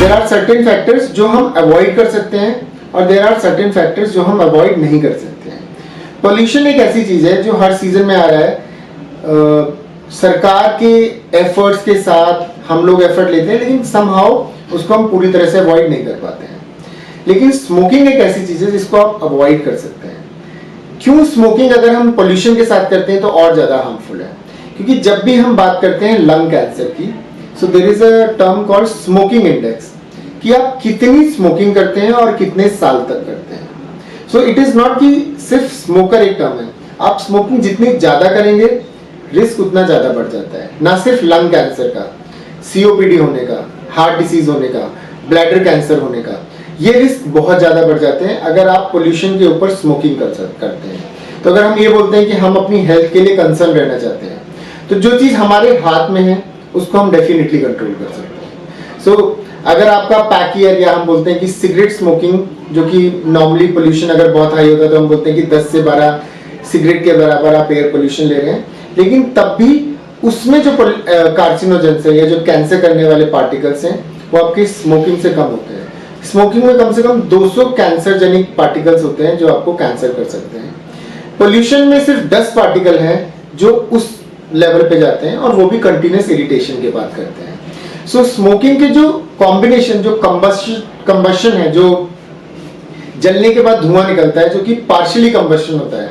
There are certain factors जो हम avoid कर सकते हैं और देयर आर सर्टेन फैक्टर्स जो हम अवॉइड नहीं कर सकते हैं। पोल्यूशन एक ऐसी चीज है जो हर सीजन में आ रहा है। सरकार के एफर्ट्स के साथ हम लोग एफर्ट लेते हैं, लेकिन समहाउ उसको हम पूरी तरह से अवॉइड नहीं कर पाते हैं। लेकिन स्मोकिंग एक ऐसी चीज है जिसको आप अवॉइड कर सकते हैं। क्यों स्मोकिंग अगर हम पोल्यूशन के साथ करते हैं तो और ज्यादा हार्मफुल है? क्योंकि जब भी हम बात करते हैं लंग कैंसर की, so there is a term called smoking index, कि आप कितनी स्मोकिंग करते हैं और कितने साल तक करते हैं। सो इट इज नॉट कि सिर्फ स्मोकर एक टर्म है, आप स्मोकिंग जितनी ज्यादा करेंगे रिस्क उतना ज्यादा बढ़ जाता है। ना सिर्फ लंग कैंसर का, सीओपीडी होने का, हार्ट डिसीज होने का, ब्लैडर कैंसर होने का, ये रिस्क बहुत ज्यादा बढ़ जाते हैं अगर आप पोल्यूशन के ऊपर स्मोकिंग करते हैं। तो अगर हम ये बोलते हैं कि हम अपनी हेल्थ के लिए कंसर्न रहना चाहते हैं, तो जो चीज हमारे हाथ में है उसको हम डेफिनेटली कंट्रोल कर सकते हैं। सो अगर आपका पैक ईयर, या हम बोलते हैं कि सिगरेट स्मोकिंग, जो कि नॉर्मली पोल्यूशन अगर बहुत हाई होता है तो हम बोलते हैं कि 10 से 12 सिगरेट के बराबर आप एयर पोल्यूशन ले रहे हैं, लेकिन तब भी उसमें जो कार्सिनोजेंस है या जो कैंसर करने वाले पार्टिकल्स हैं वो आपकी स्मोकिंग से कम होते हैं। स्मोकिंग में कम से कम 200 कैंसर जनिक पार्टिकल्स होते हैं जो आपको कैंसर कर सकते हैं। पोल्यूशन में सिर्फ 10 पार्टिकल हैं जो उस लेवल पे जाते हैं, और वो भी कंटिन्यूस इरिटेशन के बाद करते हैं। सो स्मोकिंग के जो कॉम्बिनेशन, जो कंबशन है, जो जलने के बाद धुआं निकलता है, जो कि पार्शियली कंबशन होता है,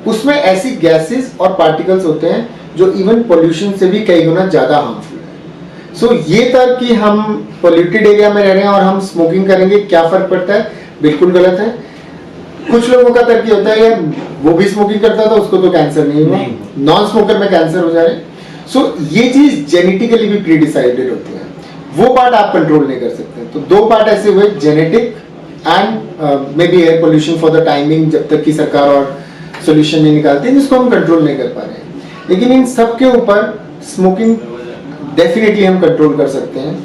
उसमें ऐसी गैसेस और पार्टिकल्स होते हैं जो इवन पोल्यूशन से भी कई गुना ज्यादा हार्मफुल है। सो ये तर्क कि हम पोल्यूटेड एरिया में रह रहे हैं और हम स्मोकिंग करेंगे क्या फर्क पड़ता है, बिल्कुल गलत है। कुछ लोगों का तर्क ये होता है यार वो भी स्मोकिंग करता था उसको तो कैंसर नहीं हुआ, नॉन स्मोकर में कैंसर हो जा रहे हैं। सो ये चीज जेनेटिकली भी प्री डिसाइडेड होती है, वो पार्ट आप कंट्रोल नहीं कर सकते। तो दो पार्ट ऐसे हुए, genetic and may be air pollution for the timing, जब तक कि सरकार और सोल्यूशन नहीं निकालते हैं जिसको हम कंट्रोल नहीं कर पा रहे हैं। लेकिन इन सब के ऊपर स्मोकिंग डेफिनेटली हम कंट्रोल कर सकते हैं।